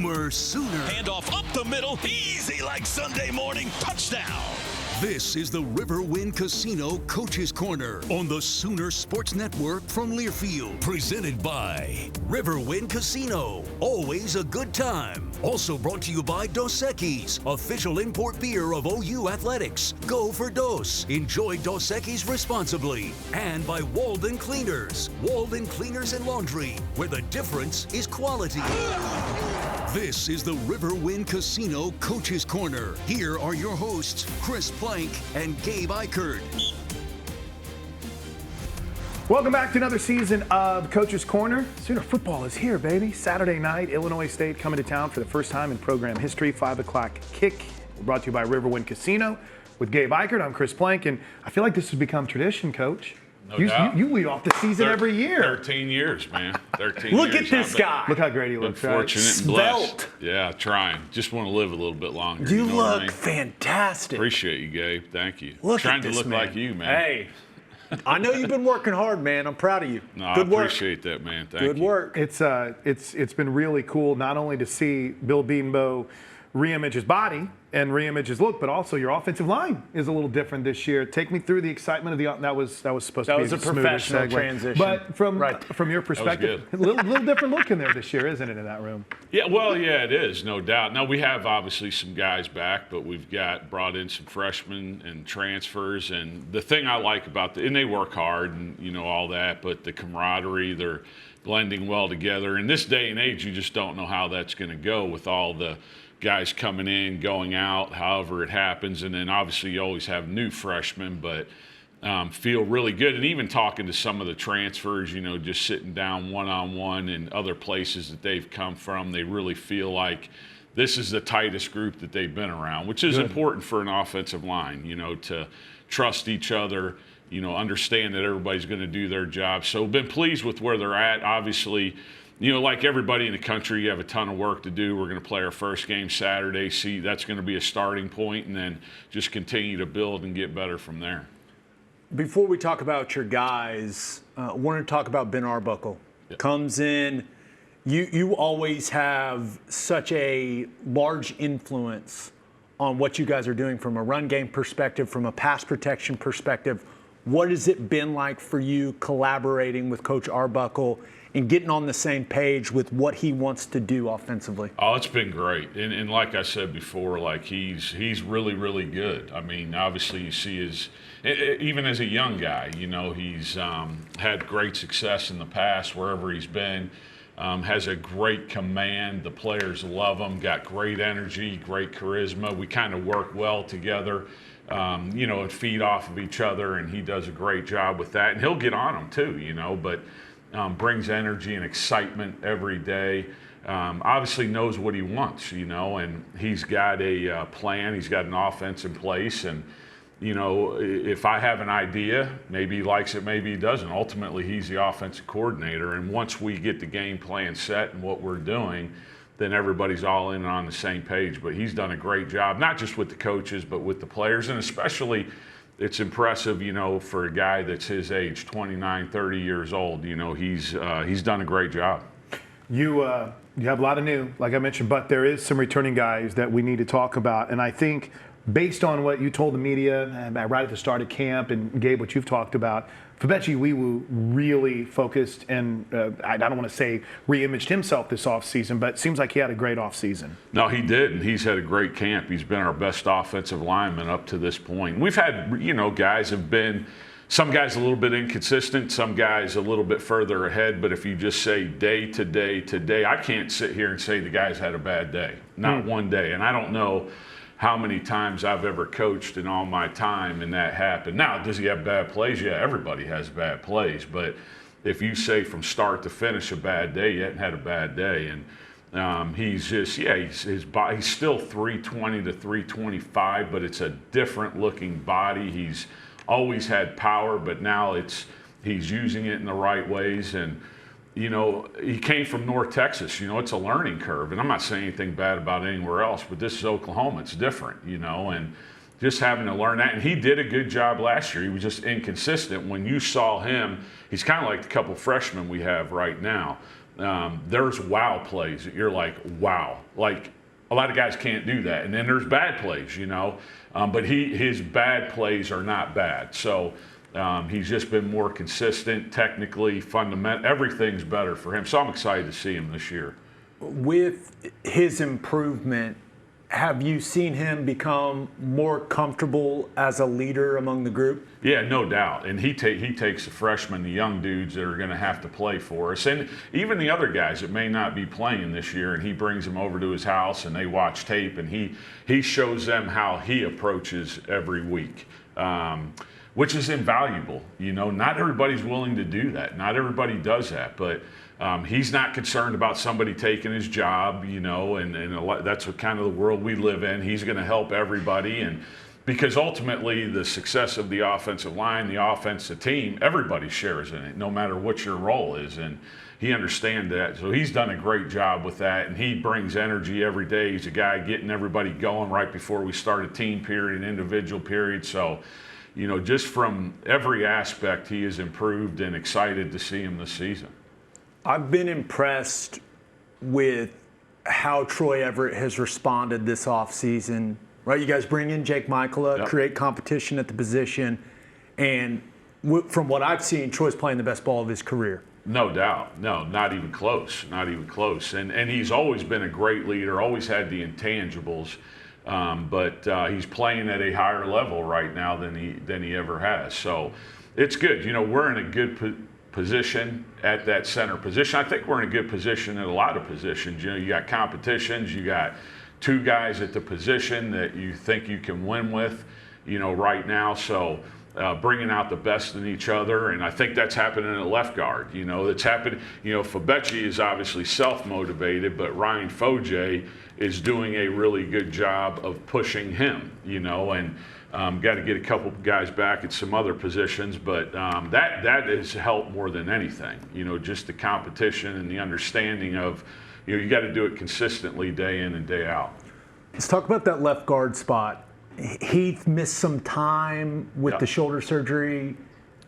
Boomer Sooner. Handoff up the middle, easy like Sunday morning, touchdown. This is the Riverwind Casino Coach's Corner on the Sooner Sports Network from Learfield. Presented by Riverwind Casino. Always a good time. Also brought to you by Dos Equis, official import beer of OU Athletics. Go for Dos. Enjoy Dos Equis responsibly. And by Walden Cleaners. Walden Cleaners and Laundry, where the difference is quality. This is the Riverwind Casino Coach's Corner. Here are your hosts, Chris Plank and Gabe Ikard. Welcome back to another season of Coach's Corner. Sooner football is here, baby. Saturday night, Illinois State coming to town for the first time in program history. 5 o'clock kick. We're brought to you by Riverwind Casino with Gabe Ikard. I'm Chris Plank, and I feel like this has become tradition, Coach. No doubt. You lead off the season every year. 13 years, man. 13 Look years. at this guy. Look how great he looks. Fortunate and blessed. Svelte. Yeah, trying. Just want to live a little bit longer. You know what I look mean? fantastic. Appreciate you, Gabe. Thank you. Look trying at to this look man. like you, man. Hey, I know you've been working hard, man. I'm proud of you. No, Good I work. appreciate that, man. Thank Good you. work. It's been really cool not only to see Bill Bedenbaugh reimage his body and reimage his look, but also your offensive line is a little different this year. Take me through the excitement of the that was supposed to be a smoother professional segue. transition. But from your perspective, a little different look in there this year, isn't it, in that room? Yeah, well, yeah, it is, no doubt. Now, we have obviously some guys back, but we've brought in some freshmen and transfers. And the thing I like about and they work hard and, all that, but the camaraderie, they're blending well together. In this day and age, you just don't know how that's going to go with all the guys coming in, going out, however it happens. And then obviously you always have new freshmen, but feel really good. And even talking to some of the transfers, just sitting down one-on-one in other places that they've come from, they really feel like this is the tightest group that they've been around, which is important for an offensive line, to trust each other, understand that everybody's going to do their job. So been pleased with where they're at. Obviously, like everybody in the country, you have a ton of work to do. We're going to play our first game Saturday. See, that's going to be a starting point, and then just continue to build and get better from there. Before we talk about your guys, I wanted to talk about Ben Arbuckle. Yep. Comes in. You always have such a large influence on what you guys are doing from a run game perspective, from a pass protection perspective. What has it been like for you collaborating with Coach Arbuckle and getting on the same page with what he wants to do offensively? Oh, it's been great. And like I said before, like he's really, really good. I mean, obviously you see even as a young guy, he's had great success in the past wherever he's been, has a great command. The players love him, got great energy, great charisma. We kind of work well together. And feed off of each other, and he does a great job with that. And he'll get on them too, but brings energy and excitement every day. Obviously knows what he wants, and he's got a plan. He's got an offense in place, and if I have an idea, maybe he likes it, maybe he doesn't. Ultimately, he's the offensive coordinator, and once we get the game plan set and what we're doing, then everybody's all in and on the same page. But he's done a great job, not just with the coaches, but with the players. And especially, it's impressive, for a guy that's his age, 29, 30 years old. He's done a great job. You have a lot of new, like I mentioned, but there is some returning guys that we need to talk about. And I think based on what you told the media right at the start of camp and Gabe, what you've talked about, Febechi Iwuwu really focused and I don't want to say re-imaged himself this offseason, but it seems like he had a great offseason. No, he did, and he's had a great camp. He's been our best offensive lineman up to this point. We've had, guys have been, some guys a little bit inconsistent, some guys a little bit further ahead, but if you just say day to day to day, I can't sit here and say the guy's had a bad day. Not one day, and I don't know how many times I've ever coached in all my time and that happened. Now, does he have bad plays? Yeah, everybody has bad plays. But if you say from start to finish a bad day, you haven't had a bad day. And he's just, he's still 320 to 325, but it's a different looking body. He's always had power, but now he's using it in the right ways. And he came from North Texas. It's a learning curve. And I'm not saying anything bad about anywhere else, but this is Oklahoma. It's different, and just having to learn that. And he did a good job last year. He was just inconsistent. When you saw him, he's kind of like the couple freshmen we have right now. there's wow plays that you're like, wow. Like, a lot of guys can't do that. And then there's bad plays, you know. But his bad plays are not bad. So he's just been more consistent, technically, fundamental. Everything's better for him. So I'm excited to see him this year. With his improvement, have you seen him become more comfortable as a leader among the group? Yeah, no doubt. And he takes the freshmen, the young dudes that are going to have to play for us, and even the other guys that may not be playing this year, and he brings them over to his house and they watch tape, and he shows them how he approaches every week, which is invaluable. You know, not everybody's willing to do that. Not everybody does that, but he's not concerned about somebody taking his job, you know, and that's what kind of the world we live in. He's going to help everybody, and because ultimately the success of the offensive line, the offensive team, everybody shares in it, no matter what your role is, and he understands that. So he's done a great job with that, and he brings energy every day. He's a guy getting everybody going right before we start a team period, an individual period. So, you know, just from every aspect, he has improved, and excited to see him this season. I've been impressed with how Troy Everett has responded this offseason. Right, you guys bring in Jake Michaela, Yep. create competition at the position, and from what I've seen, Troy's playing the best ball of his career. No doubt. No, not even close. Not even close. And he's always been a great leader, always had the intangibles, but he's playing at a higher level right now than he ever has. So it's good. You know, we're in a good position at that center position. I think we're in a good position at a lot of positions. You know, you got competitions, you got two guys at the position that you think you can win with, you know, right now. So bringing out the best in each other, and I think that's happening at left guard. You know, it's happened. You know, Fabechi is obviously self-motivated, but Ryan Foje is doing a really good job of pushing him. You know, and got to get a couple guys back at some other positions, but that has helped more than anything. You know, just the competition and the understanding of, you know, you got to do it consistently day in and day out. Let's talk about that left guard spot. Heath missed some time with the shoulder surgery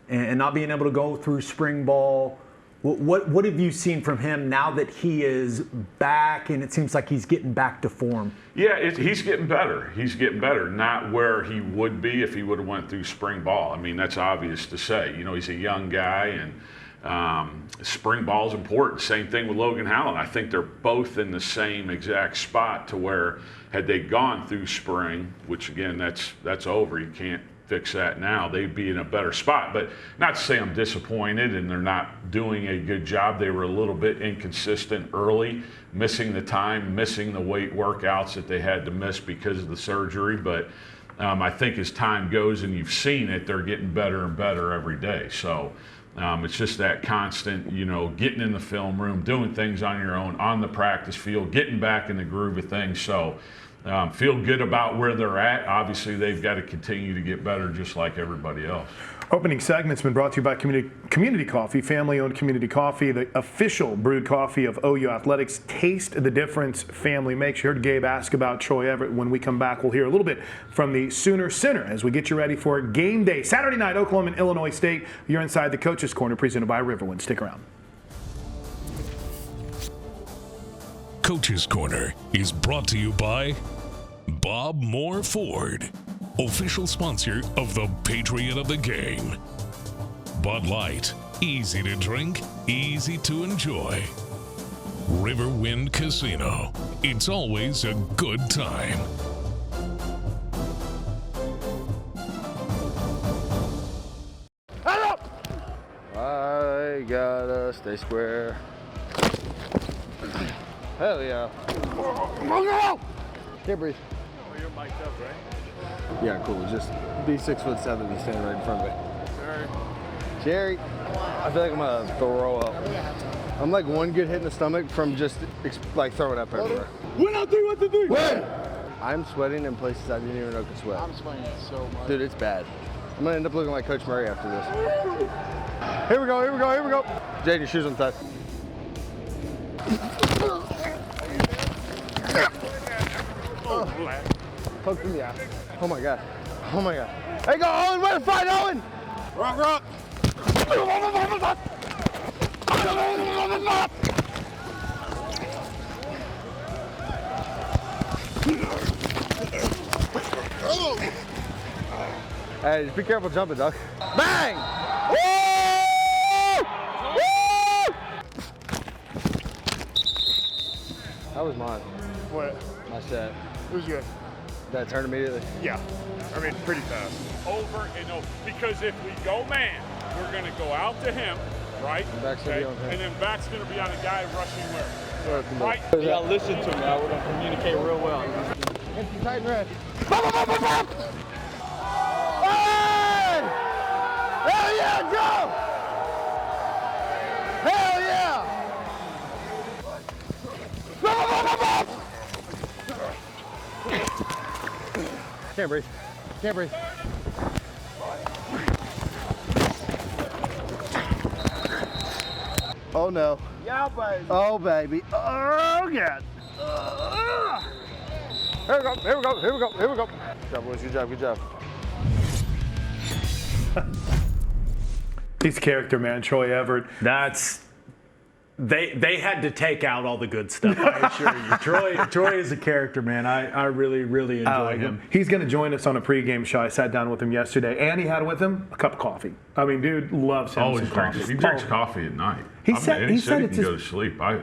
and not being able to go through spring ball. What have you seen from him now that he is back and it seems like he's getting back to form? Yeah, he's getting better. He's getting better. Not where he would be if he would have went through spring ball. I mean, that's obvious to say. You know, he's a young guy, and spring ball is important. Same thing with Logan Howland. I think they're both in the same exact spot to where had they gone through spring, which again, that's over. You can't fix that now, they'd be in a better spot. But not to say I'm disappointed and they're not doing a good job. They were a little bit inconsistent early, missing the time, missing the weight workouts that they had to miss because of the surgery. But I think as time goes and you've seen it, they're getting better and better every day. So it's just that constant, you know, getting in the film room, doing things on your own, on the practice field, getting back in the groove of things. So feel good about where they're at. Obviously, they've got to continue to get better just like everybody else. Opening segment's been brought to you by Community Coffee, family-owned Community Coffee, the official brewed coffee of OU Athletics. Taste the difference family makes. You heard Gabe ask about Troy Everett. When we come back, we'll hear a little bit from the Sooner Center as we get you ready for game day. Saturday night, Oklahoma and Illinois State. You're inside the Coach's Corner, presented by Riverwind. Stick around. Coach's Corner is brought to you by Bob Moore Ford, official sponsor of the Patriot of the Game. Bud Light, easy to drink, easy to enjoy. Riverwind Casino, it's always a good time. I gotta stay square. Hell yeah. Can't breathe. Oh, you're mic'd up, right? Yeah, cool. Just be 6'7" and stand right in front of me. Jerry, I feel like I'm gonna throw up. I'm like one good hit in the stomach from just like throwing up everywhere. Win on 3, 1, 2, 3. Win! I'm sweating in places I didn't even know could sweat. I'm sweating so much. Dude, it's bad. I'm gonna end up looking like Coach Murray after this. Here we go, here we go, here we go. Jaden, your shoes on the side. Poke in the eye. Oh my god. Oh my god. Hey, go Owen, way to fight, Owen! Rock, rock! Hey, just be careful jumping, Doug. Bang! Woo! Woo! That was mine. What? My set. It was good. Did I turn immediately? Yeah. I mean, pretty fast. Over and over. Because if we go man, we're going to go out to him, right? And back's gonna be on him. And then back's going to be on a guy rushing where? Right. Right? You gotta listen to me. I would communicate real well. Empty, tight, and red. Hey! Hell yeah, go! Hell yeah! Can't breathe. Can't breathe. Oh no. Yeah, baby. Oh baby. Oh God. Here we go. Here we go. Here we go. Here we go. Good job, boys. Good job. Good job. He's a character, man. Troy Everett. They had to take out all the good stuff, I assure you. Troy is a character, man. I really, really enjoy him. He's going to join us on a pregame show. I sat down with him yesterday, and he had with him a cup of coffee. I mean, dude loves him Always some drinks. coffee. He drinks coffee at night. He said he it's can his- go to sleep. I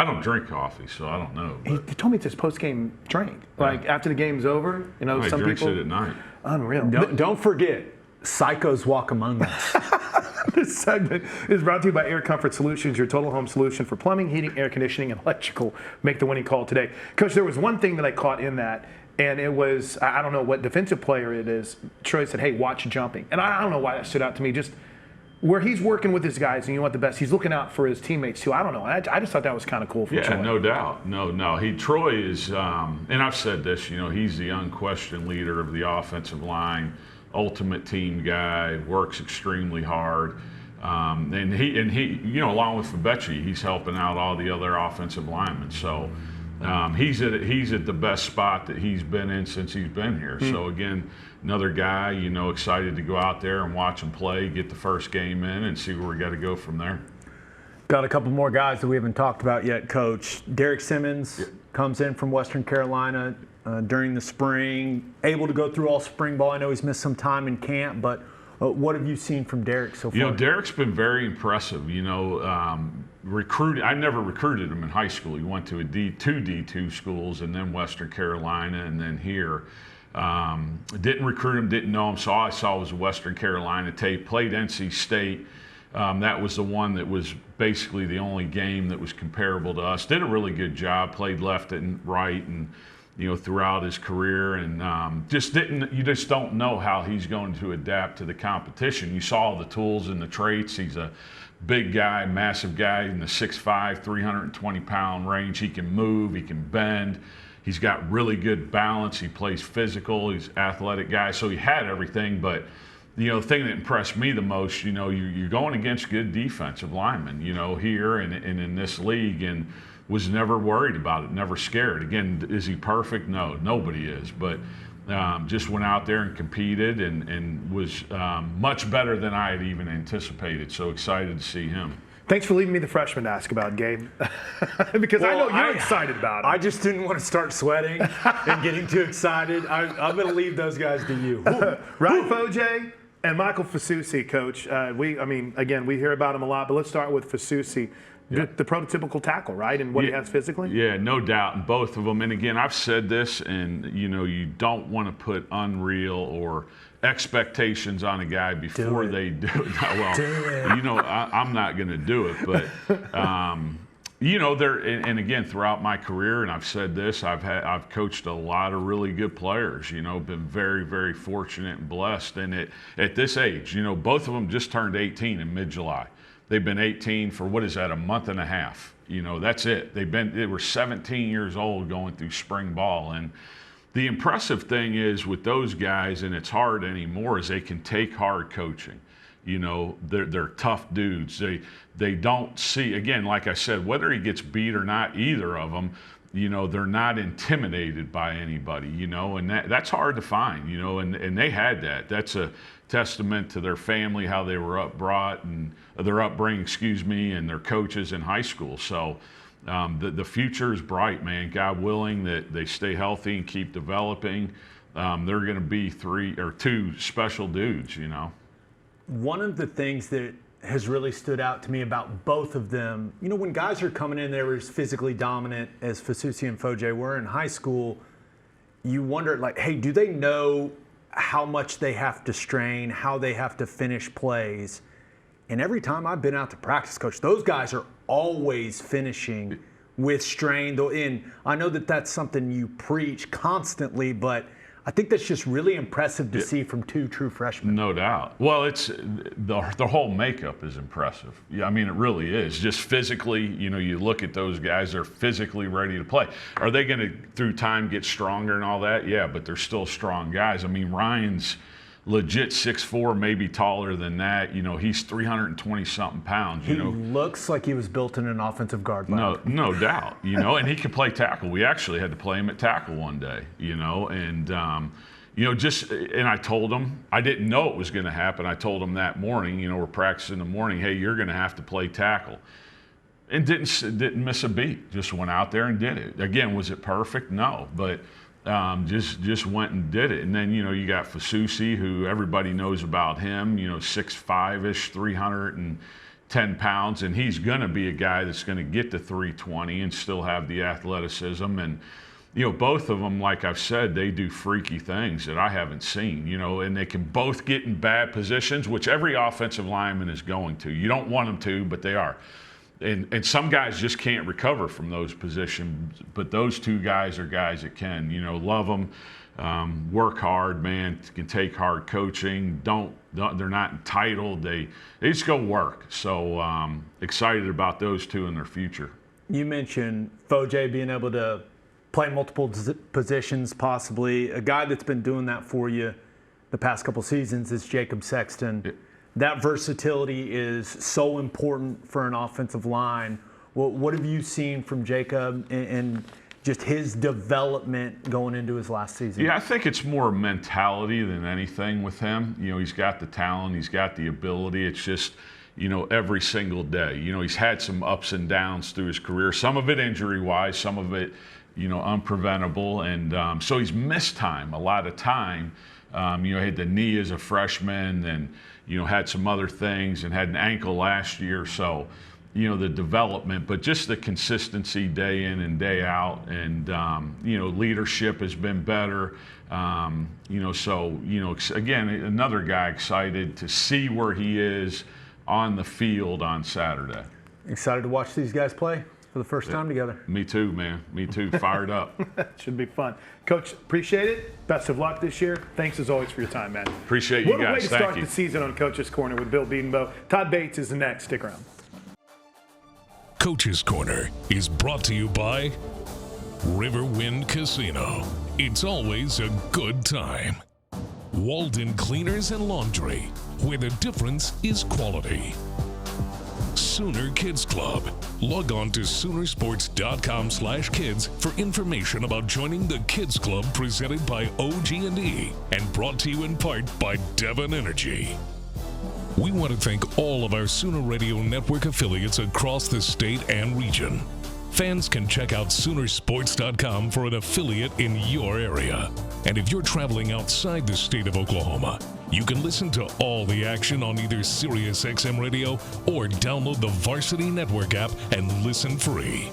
don't drink coffee, so I don't know. He told me it's his post-game drink. Like, after the game's over, you know, He some drinks people... it at night. Unreal. Don't forget, psychos walk among us. This segment is brought to you by Air Comfort Solutions, your total home solution for plumbing, heating, air conditioning, and electrical. Make the winning call today. Coach, there was one thing that I caught in that, and it was, I don't know what defensive player it is. Troy said, hey, watch jumping. And I don't know why that stood out to me. Just where he's working with his guys and you want the best, he's looking out for his teammates too. I don't know. I just thought that was kind of cool from Troy. Yeah, no doubt. No. Troy is, and I've said this, you know, he's the unquestioned leader of the offensive line, ultimate team guy, works extremely hard. And he, you know, along with Fabechi, he's helping out all the other offensive linemen. So he's at the best spot that he's been in since he's been here. So again, another guy, you know, excited to go out there and watch him play, get the first game in, and see where we got to go from there. Got a couple more guys that we haven't talked about yet, Coach. Derek Simmons comes in from Western Carolina during the spring, able to go through all spring ball. I know he's missed some time in camp, but what have you seen from Derek so far? You know, Derek's been very impressive. You know, I never recruited him in high school. He went to two D2 schools, and then Western Carolina, and then here. Didn't recruit him, didn't know him. So all I saw was a Western Carolina tape. Played NC State. That was the one that was basically the only game that was comparable to us. Did a really good job. Played left and right, and you know, throughout his career, and you just don't know how he's going to adapt to the competition. You saw the tools and the traits. He's a big guy, massive guy in the 6'5", 320-pound range. He can move, he can bend. He's got really good balance. He plays physical. He's an athletic guy, so he had everything. But you know, the thing that impressed me the most, you know, you're going against good defensive linemen, you know, here and in this league, and was never worried about it, never scared. Again, is he perfect? No, nobody is. But just went out there and competed and was much better than I had even anticipated. So excited to see him. Thanks for leaving me the freshman to ask about, Gabe. Because I know you're excited about it. I just didn't want to start sweating and getting too excited. I'm going to leave those guys to you. Ryan Fojay and Michael Fasusi, Coach. We hear about him a lot, but let's start with Fasusi. The prototypical tackle, right, and what he has physically? Yeah, no doubt, and both of them. And again, I've said this, and you know, you don't want to put unreal or expectations on a guy before they do it. Well, you know, I'm not going to do it, but you know, and again, throughout my career, and I've said this, I've coached a lot of really good players. You know, been very, very fortunate and blessed. And at this age, you know, both of them just turned 18 in mid-July. They've been 18 for, what is that, a month and a half. You know, that's it. They were 17 years old going through spring ball. And the impressive thing is with those guys, and it's hard anymore, is they can take hard coaching. You know, they're tough dudes. They don't see, again, like I said, whether he gets beat or not, either of them, you know, they're not intimidated by anybody, you know, and that's hard to find, you know, and they had that. That's a testament to their family, how they were upbringing, and their coaches in high school. So the future is bright, man. God willing that they stay healthy and keep developing. they're going to be 3 or 2 special dudes, you know. One of the things that has really stood out to me about both of them, you know, when guys are coming in there as physically dominant as Fasusi and Foje were in high school, you wonder, like, hey, do they know how much they have to strain, how they have to finish plays? And every time I've been out to practice, Coach, those guys are always finishing with strain. And I know that that's something you preach constantly, but I think that's just really impressive to see from 2 true freshmen. No doubt. Well, it's the whole makeup is impressive. Yeah, I mean, it really is. Just physically, you know, you look at those guys, they're physically ready to play. Are they going to, through time, get stronger and all that? Yeah, but they're still strong guys. I mean, Ryan's legit 6'4", maybe taller than that. You know, he's 320-something pounds. You know, looks like he was built in an offensive guard lab. No doubt. You know, and he can play tackle. We actually had to play him at tackle one day. You know, and you know, and I told him, I didn't know it was going to happen. I told him that morning. You know, we're practicing in the morning. Hey, you're going to have to play tackle. And didn't miss a beat. Just went out there and did it. Again, was it perfect? No, but. Just went and did it. And then, you know, you got Fasusi, who everybody knows about him, you know, 6'5"-ish, 310 pounds, and he's going to be a guy that's going to get to 320 and still have the athleticism. And, you know, both of them, like I've said, they do freaky things that I haven't seen, you know, and they can both get in bad positions, which every offensive lineman is going to. You don't want them to, but they are. And some guys just can't recover from those positions, but those 2 guys are guys that can. You know, love them, work hard, man. Can take hard coaching. They're not entitled. They just go work. So excited about those 2 in their future. You mentioned Foje being able to play multiple positions, possibly. A guy that's been doing that for you the past couple seasons is Jacob Sexton. That versatility is so important for an offensive line. What have you seen from Jacob and just his development going into his last season? Yeah, I think it's more mentality than anything with him. You know, he's got the talent, he's got the ability. It's just, you know, every single day. You know, he's had some ups and downs through his career, some of it injury-wise, some of it, you know, unpreventable. And so he's missed time, a lot of time. You know, he had the knee as a freshman and, you know, had some other things and had an ankle last year. So, you know, the development, but just the consistency day in and day out. And, you know, leadership has been better. You know, so, you know, again, another guy excited to see where he is on the field on Saturday. Excited to watch these guys play for the first time together. Me too, man. Me too. Fired up. Should be fun. Coach, appreciate it. Best of luck this year. Thanks as always for your time, man. Appreciate you guys. What a way to Thank start you. the season on Coach's Corner with Bill Bedenbaugh. Todd Bates is the next. Stick around. Coach's Corner is brought to you by Riverwind Casino. It's always a good time. Walden Cleaners and Laundry, where the difference is quality. Sooner Kids Club. Log on to Soonersports.com/kids for information about joining the Kids Club presented by OG&E and brought to you in part by Devon Energy. We want to thank all of our Sooner Radio Network affiliates across the state and region. Fans can check out Soonersports.com for an affiliate in your area. And if you're traveling outside the state of Oklahoma, you can listen to all the action on either SiriusXM Radio or download the Varsity Network app and listen free.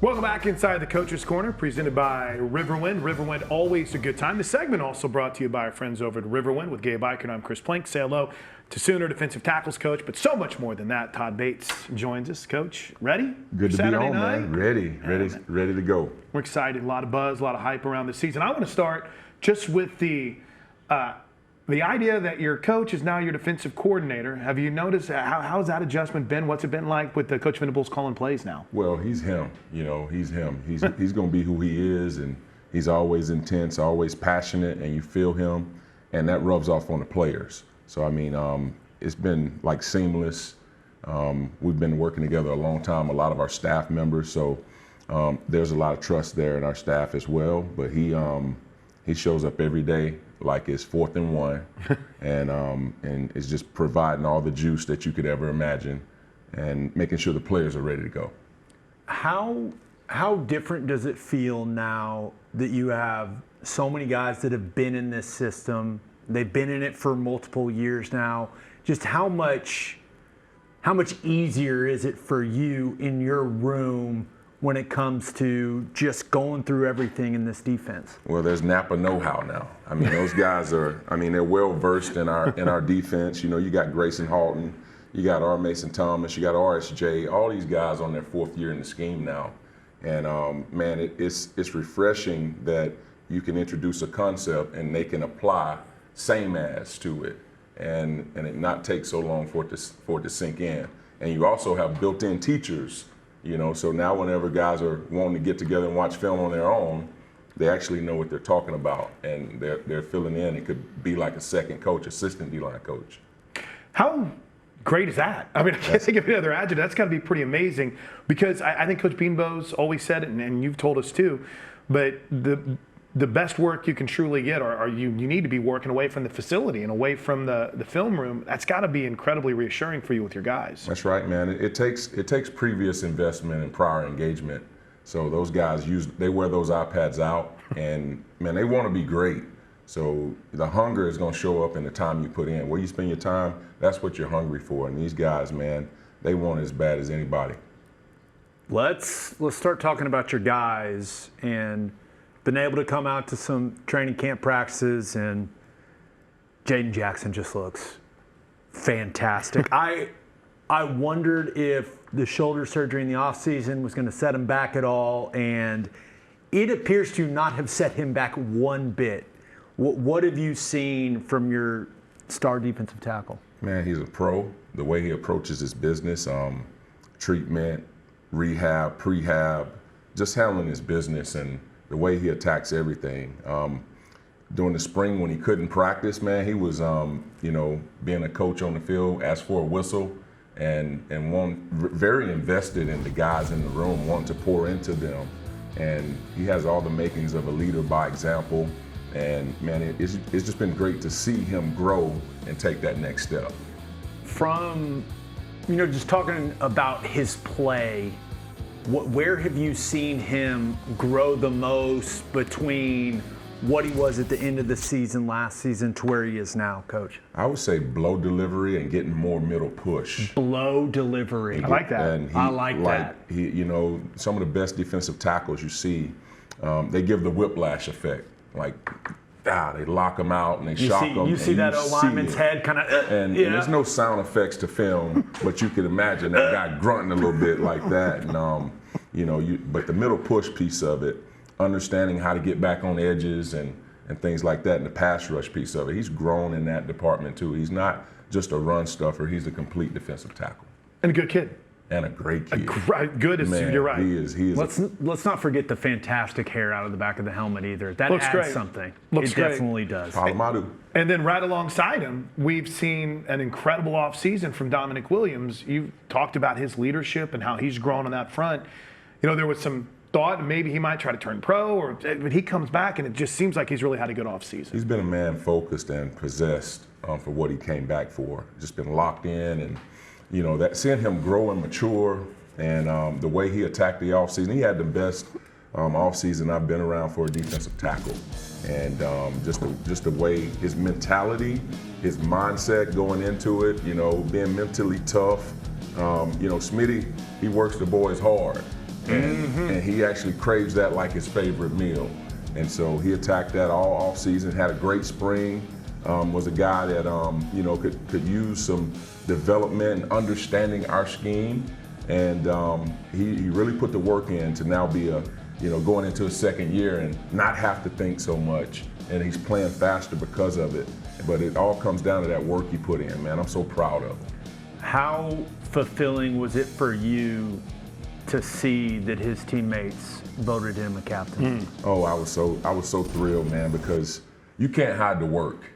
Welcome back inside the Coach's Corner, presented by Riverwind. Riverwind, always a good time. The segment also brought to you by our friends over at Riverwind with Gabe Eichert. I'm Chris Plank. Say hello to Sooner defensive tackles coach, but so much more than that. Todd Bates joins us. Coach, ready? Good to Saturday be on, night? man. Ready to go. We're excited. A lot of buzz, a lot of hype around the season. I want to start just with the idea that your coach is now your defensive coordinator. Have you noticed how's that adjustment been? What's it been like with Coach Venables calling plays now? Well, he's him. You know, he's him. He's going to be who he is, and he's always intense, always passionate, and you feel him, and that rubs off on the players. So, I mean, it's been like seamless. We've been working together a long time, a lot of our staff members, so there's a lot of trust there in our staff as well. But he shows up every day like it's 4th and 1, and is just providing all the juice that you could ever imagine and making sure the players are ready to go. How different does it feel now that you have so many guys that have been in this system? They've been in it for multiple years now. Just how much easier is it for you in your room when it comes to just going through everything in this defense? Well, there's Napa know-how now. I mean, those guys are, they're well versed in our defense. You know, you got Grayson Halton, you got R. Mason Thomas, you got RSJ, all these guys on their 4th year in the scheme now. And man, it's refreshing that you can introduce a concept and they can apply same as to it, and it not take so long for it to sink in. And you also have built-in teachers, you know, so now whenever guys are wanting to get together and watch film on their own, they actually know what they're talking about, and they're filling in. It could be like a second coach, assistant D-line coach. How great is that? I mean, I can't think of any other adjective. That's got to be pretty amazing, because I think Coach Beanbo's always said it, and you've told us too, but the best work you can truly get, or you need to be working away from the facility and away from the film room. That's got to be incredibly reassuring for you with your guys. That's right, man. It takes previous investment and prior engagement. So those guys they wear those iPads out, and man, they want to be great. So the hunger is going to show up in the time you put in. Where you spend your time, that's what you're hungry for. And these guys, man, they want it as bad as anybody. Let's start talking about your guys, and been able to come out to some training camp practices, and Jaden Jackson just looks fantastic. I wondered if the shoulder surgery in the offseason was going to set him back at all, and it appears to not have set him back one bit. What have you seen from your star defensive tackle? Man, he's a pro. The way he approaches his business, treatment, rehab, prehab, just handling his business, and the way he attacks everything. During the spring when he couldn't practice, man, he was, being a coach on the field, asked for a whistle, and very invested in the guys in the room, wanting to pour into them. And he has all the makings of a leader by example. And man, it's just been great to see him grow and take that next step. From, just talking about his play, where have you seen him grow the most between what he was at the end of the season last season to where he is now, Coach? I would say blow delivery and getting more middle push. Blow delivery. I like that. And I like that. Some of the best defensive tackles you see, they give the whiplash effect. Like, they lock them out and they shock them. You see that lineman's head kind of. And there's no sound effects to film, but you can imagine that guy grunting a little bit like that. And but the middle push piece of it, understanding how to get back on edges and things like that, and the pass rush piece of it, he's grown in that department too. He's not just a run stuffer; he's a complete defensive tackle. And a good kid. And a great kid. Good, man, you're right. He is. Let's not forget the fantastic hair out of the back of the helmet either. That looks adds great. something. Looks it great. Definitely does. Palomadu. And then right alongside him, we've seen an incredible offseason from Dominic Williams. You've talked about his leadership and how he's grown on that front. There was some thought maybe he might try to turn pro, but he comes back and it just seems like he's really had a good offseason. He's been a man focused and possessed for what he came back for. Just been locked in, and that seeing him grow and mature. And the way he attacked the offseason, he had the best offseason I've been around for a defensive tackle. And just the way his mentality, his mindset going into it, being mentally tough. Smitty, he works the boys hard. And he actually craves that like his favorite meal. And so he attacked that all offseason, had a great spring. Was a guy that could use some development and understanding our scheme. And he really put the work in to now be going into his second year and not have to think so much. And he's playing faster because of it. But it all comes down to that work he put in, man. I'm so proud of him. How fulfilling was it for you to see that his teammates voted him a captain? Oh, I was so thrilled, man, because you can't hide the work.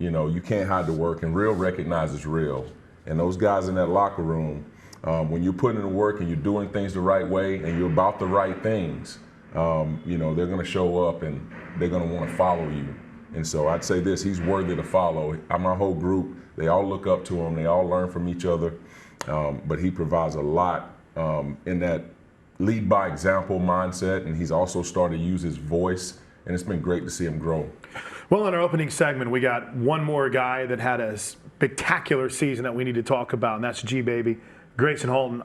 You can't hide the work, and real recognizes real. And those guys in that locker room, when you're putting in the work and you're doing things the right way and you're about the right things, they're going to show up and they're going to want to follow you. And so I'd say this, he's worthy to follow. My whole group, they all look up to him. They all learn from each other. But he provides a lot in that lead by example mindset, and he's also started to use his voice, and it's been great to see him grow. Well, in our opening segment, we got one more guy that had a spectacular season that we need to talk about, and that's G-Baby, Grayson Holton.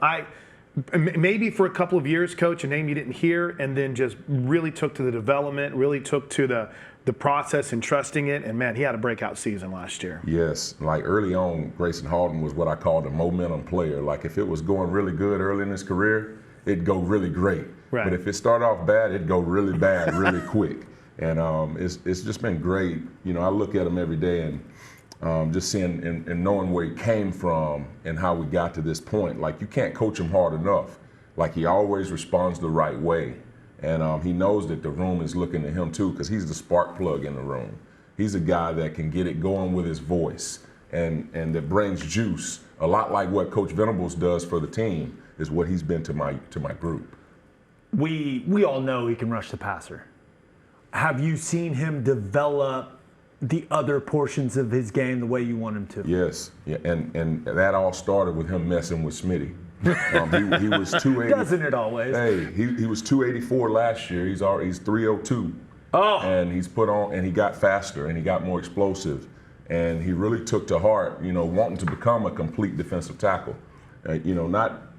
Maybe for a couple of years, Coach, a name you didn't hear, and then just really took to the development, really took to the process and trusting it, and man, he had a breakout season last year. Yes, like early on, Grayson Holton was what I called a momentum player. Like if it was going really good early in his career, it'd go really great. Right. But if it started off bad, it'd go really bad really quick. And it's just been great. You know, I look at him every day and just seeing and knowing where he came from and how we got to this point. Like you can't coach him hard enough. Like he always responds the right way. And he knows that the room is looking at him too, because he's the spark plug in the room. He's a guy that can get it going with his voice and that brings juice. A lot like what Coach Venables does for the team is what he's been to my group. We all know he can rush the passer. Have you seen him develop the other portions of his game the way you want him to? Yes, yeah, and that all started with him messing with Smitty. He was 280. Doesn't it always? Hey, he was 284 last year. He's 302. Oh. And he's put on, and he got faster, and he got more explosive, and he really took to heart, wanting to become a complete defensive tackle.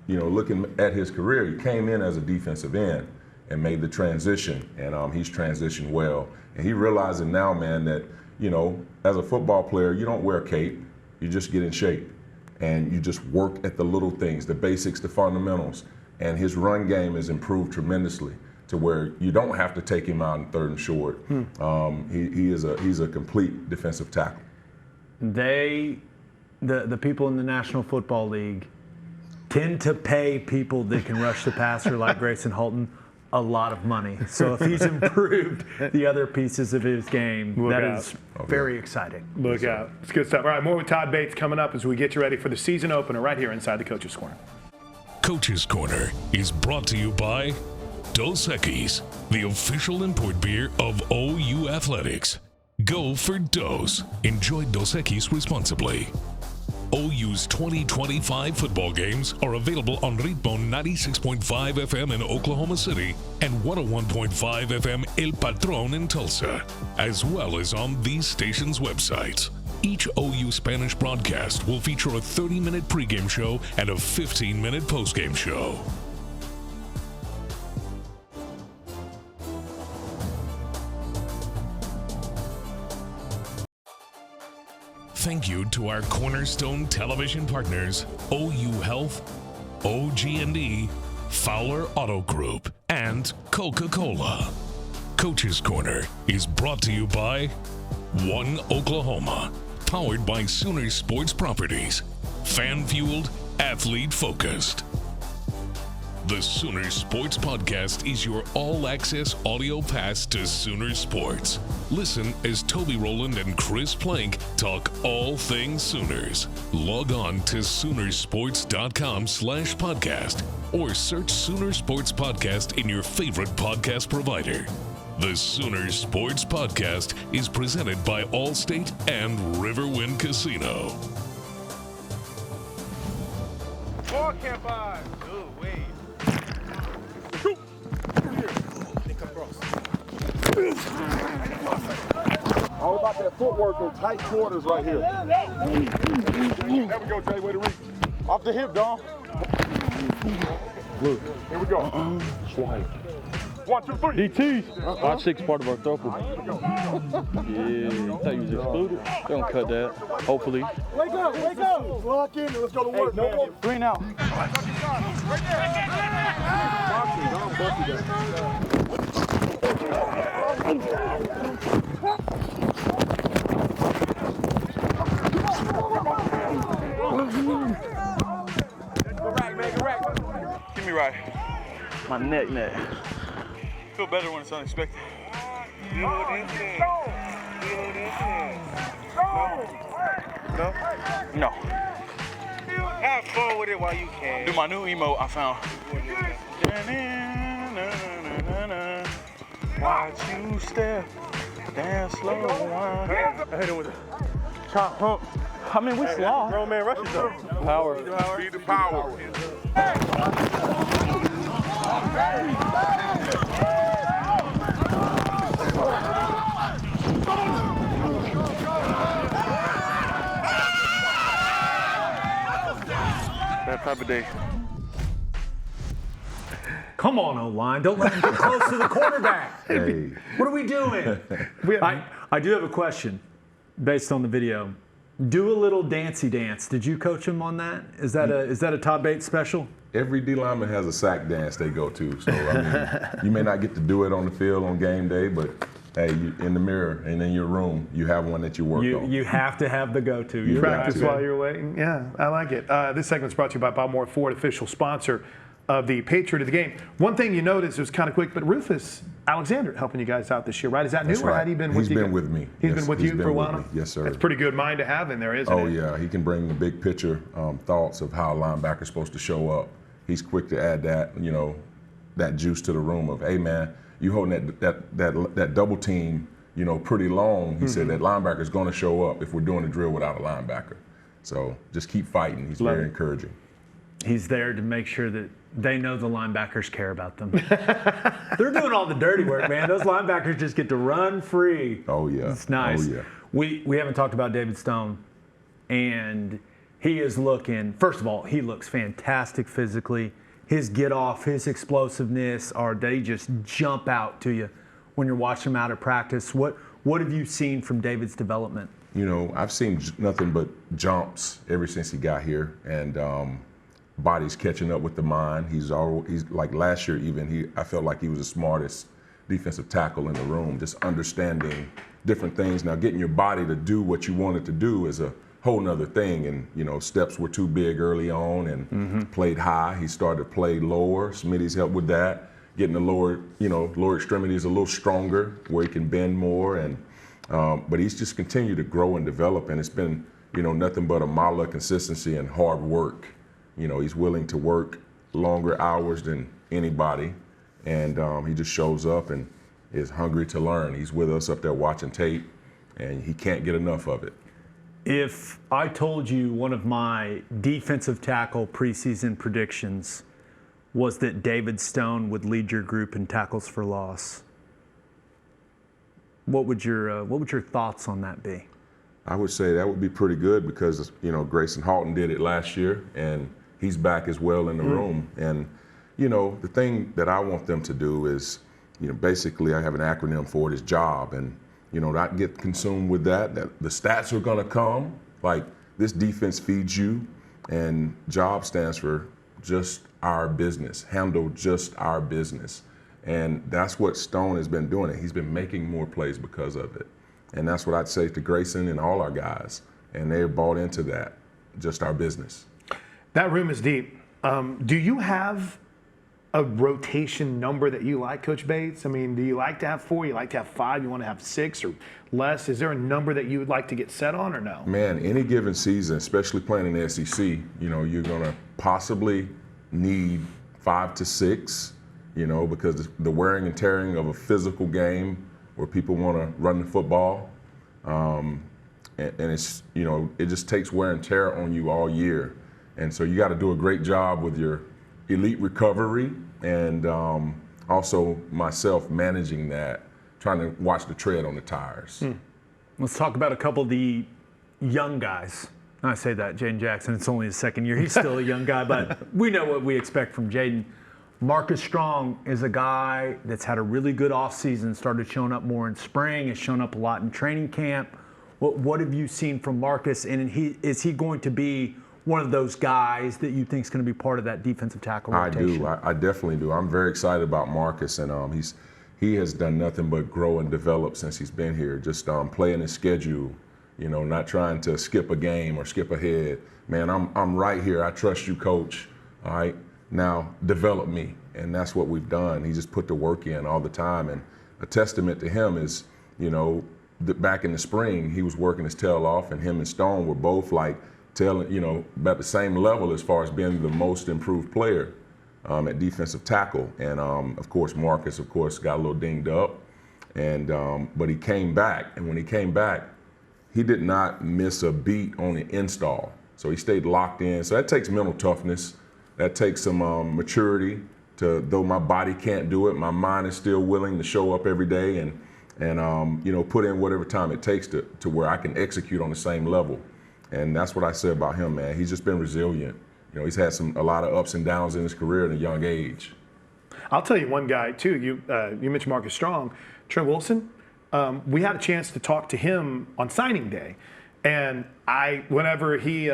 Looking at his career, he came in as a defensive end and made the transition, and he's transitioned well. And he realizing now, man, that as a football player, you don't wear a cape, you just get in shape. And you just work at the little things, the basics, the fundamentals. And his run game has improved tremendously to where you don't have to take him out in third and short. He's a complete defensive tackle. The people in the National Football League tend to pay people that can rush the passer like Grayson Holton a lot of money. So if he's improved the other pieces of his game, is very exciting. Look out. It's good stuff. All right, more with Todd Bates coming up as we get you ready for the season opener right here inside the Coach's Corner. Coach's Corner is brought to you by Dos Equis, the official import beer of OU Athletics. Go for Dos. Enjoy Dos Equis responsibly. OU's 2025 football games are available on Ritmo 96.5 FM in Oklahoma City and 101.5 FM El Patron in Tulsa, as well as on these stations' websites. Each OU Spanish broadcast will feature a 30-minute pregame show and a 15-minute postgame show. Thank you to our cornerstone television partners, OU Health, OG&E, Fowler Auto Group, and Coca-Cola. Coach's Corner is brought to you by One Oklahoma, powered by Sooner Sports Properties, fan-fueled, athlete-focused. The Sooner Sports Podcast is your all-access audio pass to Sooner Sports. Listen as Toby Rowland and Chris Plank talk all things Sooners. Log on to Soonersports.com/podcast or search Sooner Sports Podcast in your favorite podcast provider. The Sooner Sports Podcast is presented by Allstate and Riverwind Casino. Ball can't buy. Good way. All about that footwork in tight quarters right here. There we go, Jay. Way to reach. Off the hip, Dom. Look. Here we go. Swipe. 1, 2, 3. DT. 5'6" part of our throuple. Yeah, I thought you was excluded. They don't cut that. Hopefully. Wake up, wake up. Lock in. Let's go to work, man. No more. 3 and out. Right there. Go rack, man. Go rack. Give me right. My neck. Feel better when it's unexpected. No? No. Have fun with it while you can. Do my new emote I found. Watch you step, dance slow. I hit him with a chop hump. I mean, we slow. Grown man rushes though. Power. Need the power. That type of day. Come on, O-line. Don't let him get close to the quarterback. Hey. What are we doing? I do have a question based on the video. Do a little dancey dance. Did you coach him on that? Is that a Todd Bates special? Every D lineman has a sack dance they go to. So, I mean, you may not get to do it on the field on game day, but hey, in the mirror and in your room, you have one that you work on. You have to have the go-to. You Practice while you're waiting. Yeah, I like it. This segment's brought to you by Bob Moore Ford, official sponsor of the Patriot of the game. One thing you noticed, it was kind of quick, but Rufus Alexander helping you guys out this year, right? Is that new, or had he been with you? He's been with me. He's been with you for a while now? Yes, sir. That's a pretty good mind to have in there, isn't it? Oh, yeah. He can bring the big picture thoughts of how a linebacker's supposed to show up. He's quick to add that, that juice to the room of, hey, man, you holding that double team, pretty long. He said that linebacker's going to show up if we're doing a drill without a linebacker. So just keep fighting. He's very encouraging. He's there to make sure that they know the linebackers care about them. They're doing all the dirty work, man. Those linebackers just get to run free. Oh, yeah. It's nice. Oh, yeah. We haven't talked about David Stone, and he is looking, first of all, he looks fantastic physically. His get off, his explosiveness, they just jump out to you when you're watching him out of practice. What have you seen from David's development? I've seen nothing but jumps ever since he got here, and body's catching up with the mind. He's like last year even, I felt like he was the smartest defensive tackle in the room, just understanding different things. Now getting your body to do what you want it to do is a whole nother thing, and steps were too big early on and played high. He started to play lower. Smitty's helped with that, getting the lower extremities a little stronger where he can bend more, and but he's just continued to grow and develop, and it's been nothing but a model of consistency and hard work. He's willing to work longer hours than anybody, and he just shows up and is hungry to learn. He's with us up there watching tape, and he can't get enough of it. If I told you one of my defensive tackle preseason predictions was that David Stone would lead your group in tackles for loss, what would your thoughts on that be? I would say that would be pretty good because Grayson Halton did it last year, and he's back as well in the room. And the thing that I want them to do is, basically I have an acronym for it, is job, and not get consumed with that the stats are going to come. Like, this defense feeds you, and job stands for just our business, handle just our business. And that's what Stone has been doing. He's been making more plays because of it. And that's what I'd say to Grayson and all our guys. And they're bought into that, just our business. That room is deep. Do you have a rotation number that you like, Coach Bates? I mean, do you like to have 4? You like to have 5? You want to have 6 or less? Is there a number that you would like to get set on, or no? Man, any given season, especially playing in the SEC, you're going to possibly need 5 to 6, because the wearing and tearing of a physical game where people want to run the football, and it's, it just takes wear and tear on you all year. And so you got to do a great job with your elite recovery, and also myself managing that, trying to watch the tread on the tires. Let's talk about a couple of the young guys. I say that, Jaden Jackson, it's only his second year. He's still a young guy, but we know what we expect from Jaden. Marcus Strong is a guy that's had a really good offseason, started showing up more in spring, has shown up a lot in training camp. What have you seen from Marcus, and is he going to be one of those guys that you think is going to be part of that defensive tackle rotation? I definitely do. I'm very excited about Marcus, and he has done nothing but grow and develop since he's been here. Just playing his schedule, not trying to skip a game or skip ahead. Man, I'm right here. I trust you, Coach. All right, now develop me, and that's what we've done. He just put the work in all the time, and a testament to him is, back in the spring he was working his tail off, and him and Stone were both like about the same level as far as being the most improved player at defensive tackle. And of course, Marcus, got a little dinged up, and but he came back. And when he came back, he did not miss a beat on the install. So he stayed locked in. So that takes mental toughness. That takes some maturity though my body can't do it, my mind is still willing to show up every day and put in whatever time it takes to where I can execute on the same level. And that's what I said about him, man. He's just been resilient. He's had a lot of ups and downs in his career at a young age. I'll tell you one guy too. You mentioned Marcus Strong, Trent Wilson. We had a chance to talk to him on signing day, and whenever he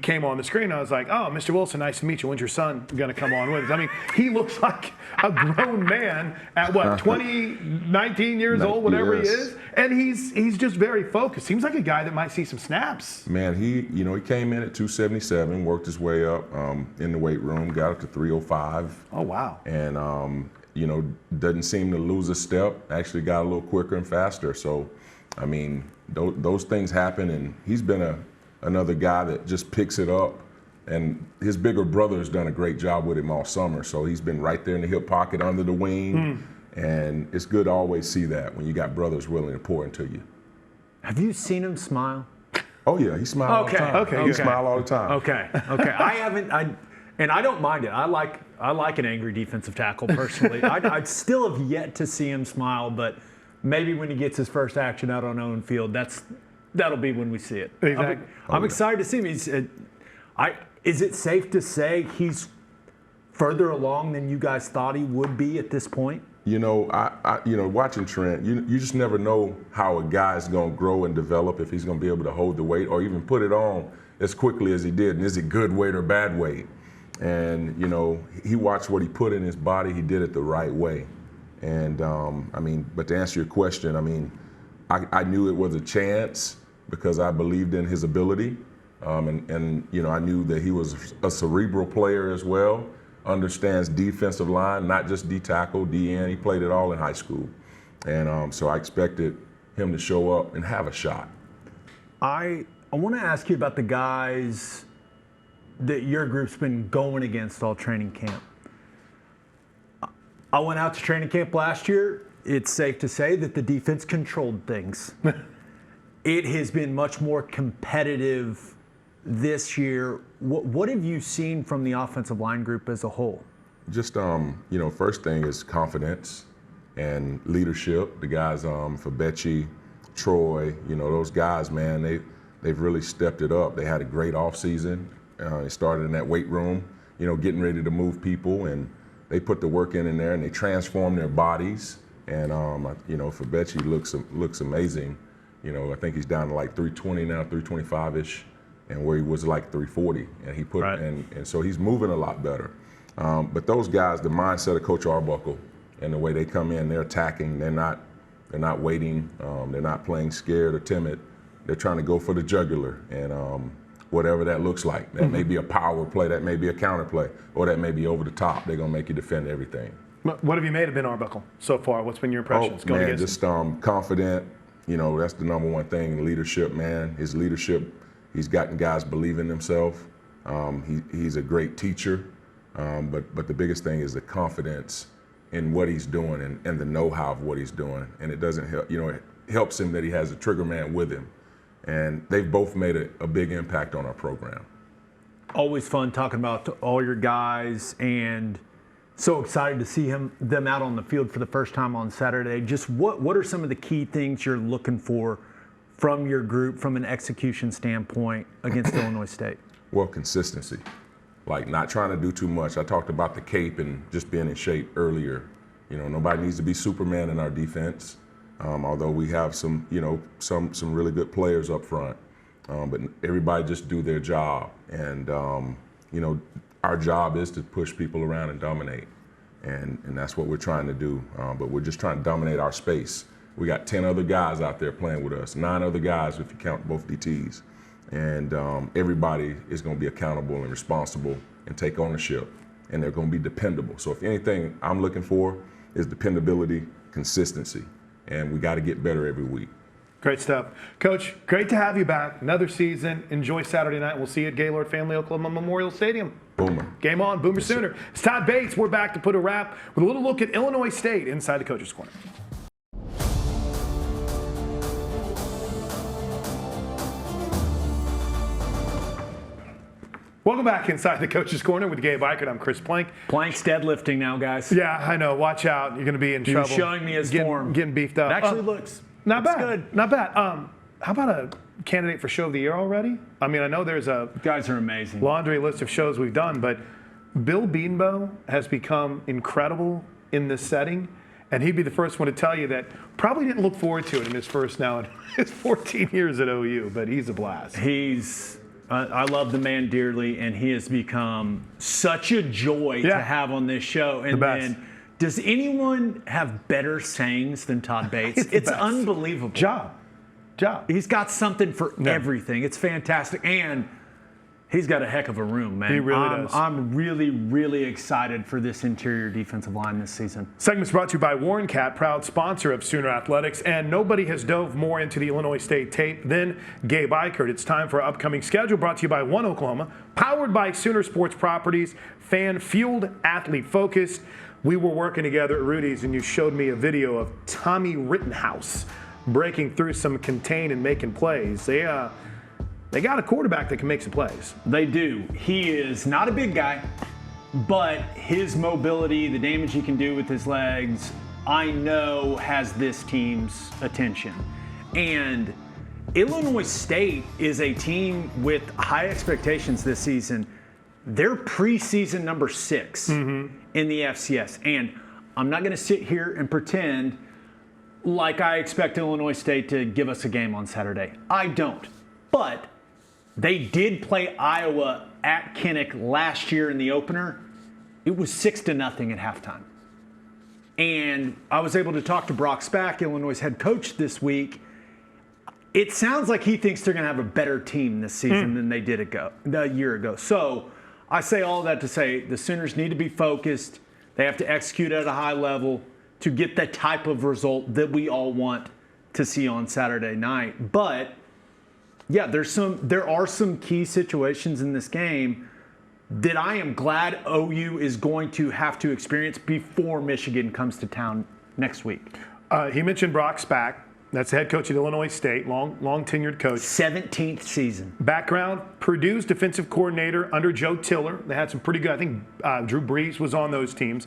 came on the screen, I was like, "Oh, Mr. Wilson, nice to meet you. When's your son going to come on with us?" I mean, he looks like a grown man at what, 19 years old, whatever he is, and he's just very focused. Seems like a guy that might see some snaps. Man, he came in at 277, worked his way up in the weight room, got up to 305. Oh wow! And doesn't seem to lose a step. Actually, got a little quicker and faster. So, I mean, those things happen, and he's been another guy that just picks it up, and his bigger brother has done a great job with him all summer, so he's been right there in the hip pocket under the wing, and it's good to always see that when you got brothers willing to pour into you. Have you seen him smile? Oh yeah, he smiles all the time. Okay. He smiles all the time. Okay. I haven't. And I don't mind it. I like an angry defensive tackle personally. I'd still have yet to see him smile, but maybe when he gets his first action out on Owen Field, that'll be when we see it. Exactly. I'm excited to see him. Is it safe to say he's further along than you guys thought he would be at this point? Watching Trent, you just never know how a guy is going to grow and develop, if he's going to be able to hold the weight or even put it on as quickly as he did. And is it good weight or bad weight? And, he watched what he put in his body. He did it the right way. And, but to answer your question, I knew it was a chance because I believed in his ability. I knew that he was a cerebral player as well, understands defensive line, not just D-tackle, D-end. He played it all in high school. And so I expected him to show up and have a shot. I want to ask you about the guys that your group's been going against all training camp. I went out to training camp last year. It's safe to say that the defense controlled things. It has been much more competitive this year. What have you seen from the offensive line group as a whole? Just, first thing is confidence and leadership. The guys, Fabechi, Troy, those guys, man, they've really stepped it up. They had a great offseason. They started in that weight room, getting ready to move people, and they put the work in there, and they transformed their bodies. And Fabechi looks amazing. I think he's down to like 320 now, 325-ish, and where he was like 340. And he put and so he's moving a lot better. But those guys, the mindset of Coach Arbuckle and the way they come in, they're attacking. They're not waiting. They're not playing scared or timid. They're trying to go for the jugular, and whatever that looks like. That may be a power play, that may be a counter play, or that may be over the top. They're gonna make you defend everything. What have you made of Ben Arbuckle so far? What's been your impressions? Just confident. That's the number one thing. Leadership, man. His leadership. He's gotten guys believe in themselves. He's a great teacher, but the biggest thing is the confidence in what he's doing and the know-how of what he's doing. And it doesn't help. It helps him that he has a trigger man with him. And they've both made a big impact on our program. Always fun talking about all your guys, and so excited to see them out on the field for the first time on Saturday. Just what are some of the key things you're looking for from your group from an execution standpoint against Illinois State? Well, consistency. Like not trying to do too much. I talked about the cape and just being in shape earlier. Nobody needs to be Superman in our defense. Although we have some really good players up front, but everybody just do their job. And our job is to push people around and dominate, and that's what we're trying to do. But we're just trying to dominate our space. We got 10 other guys out there playing with us, 9 other guys if you count both DTs, and everybody is going to be accountable and responsible and take ownership, and they're going to be dependable. So if anything I'm looking for is dependability, consistency. And we got to get better every week. Great stuff. Coach, great to have you back. Another season. Enjoy Saturday night. We'll see you at Gaylord Family Oklahoma Memorial Stadium. Boomer. Game on. Boomer Sooner. It's Todd Bates. We're back to put a wrap with a little look at Illinois State inside the Coach's Corner. Welcome back inside the Coach's Corner with Gabe Ikard. I'm Chris Plank. Plank's deadlifting now, guys. Yeah, I know. Watch out. You're going to be in trouble. He's showing me his form. Getting beefed up. It actually looks not bad. good. Not bad. How about a candidate for Show of the Year already? I mean, I know there's a guys are amazing laundry list of shows we've done, but Bill Beanbo has become incredible in this setting. And he'd be the first one to tell you that probably didn't look forward to it in his 14 years at OU, but he's a blast. I love the man dearly, and he has become such a joy to have on this show. And then, does anyone have better sayings than Todd Bates? It's unbelievable. Job. He's got something for everything. It's fantastic. And he's got a heck of a room, man. He really does. I'm really, really excited for this interior defensive line this season. Segment's brought to you by Warren Cat, proud sponsor of Sooner Athletics, and nobody has dove more into the Illinois State tape than Gabe Ikard. It's time for our upcoming schedule, brought to you by One Oklahoma, powered by Sooner Sports Properties, fan-fueled, athlete-focused. We were working together at Rudy's, and you showed me a video of Tommy Rittenhouse breaking through some contain and making plays. They got a quarterback that can make some plays. They do. He is not a big guy, but his mobility, the damage he can do with his legs, I know has this team's attention. And Illinois State is a team with high expectations this season. They're preseason number 6 in the FCS. And I'm not going to sit here and pretend like I expect Illinois State to give us a game on Saturday. I don't. But they did play Iowa at Kinnick last year in the opener. It was 6-0 at halftime. And I was able to talk to Brock Spack, Illinois' head coach, this week. It sounds like he thinks they're going to have a better team this season than they did a year ago. So I say all that to say the Sooners need to be focused. They have to execute at a high level to get the type of result that we all want to see on Saturday night. But yeah, there are some key situations in this game that I am glad OU is going to have to experience before Michigan comes to town next week. He mentioned Brock Spack. That's the head coach at Illinois State, long tenured coach. 17th season. Background, Purdue's defensive coordinator under Joe Tiller. They had some pretty good, I think Drew Brees was on those teams.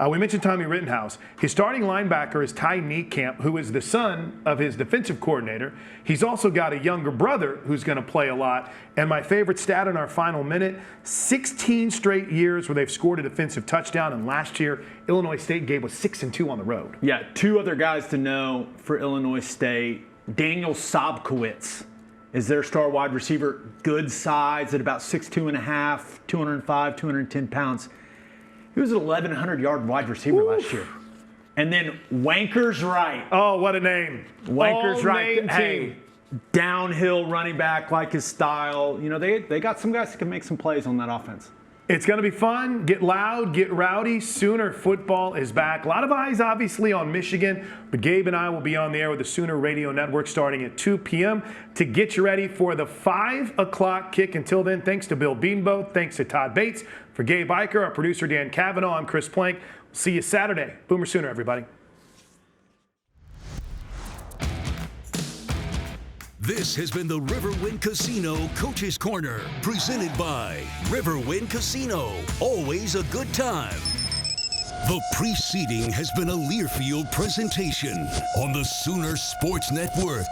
We mentioned Tommy Rittenhouse. His starting linebacker is Ty Niekamp, who is the son of his defensive coordinator. He's also got a younger brother who's going to play a lot. And my favorite stat in our final minute, 16 straight years where they've scored a defensive touchdown. And last year, Illinois State gave us 6-2 on the road. Yeah, 2 other guys to know for Illinois State. Daniel Sobkowitz is their star wide receiver. Good size at about 6'2.5", 205, 210 pounds. He was an 1,100-yard wide receiver last year. And then Wankers Wright. Oh, what a name. Wankers Wright. Hey, downhill running back like his style. You know, they got some guys that can make some plays on that offense. It's going to be fun. Get loud, get rowdy. Sooner football is back. A lot of eyes, obviously, on Michigan. But Gabe and I will be on the air with the Sooner Radio Network starting at 2 p.m. to get you ready for the 5 o'clock kick. Until then, thanks to Bill Beanbo. Thanks to Todd Bates. For Gabe Ikard, our producer Dan Cavanaugh, I'm Chris Plank. We'll see you Saturday. Boomer Sooner, everybody. This has been the Riverwind Casino Coach's Corner, presented by Riverwind Casino. Always a good time. The preceding has been a Learfield presentation on the Sooner Sports Network.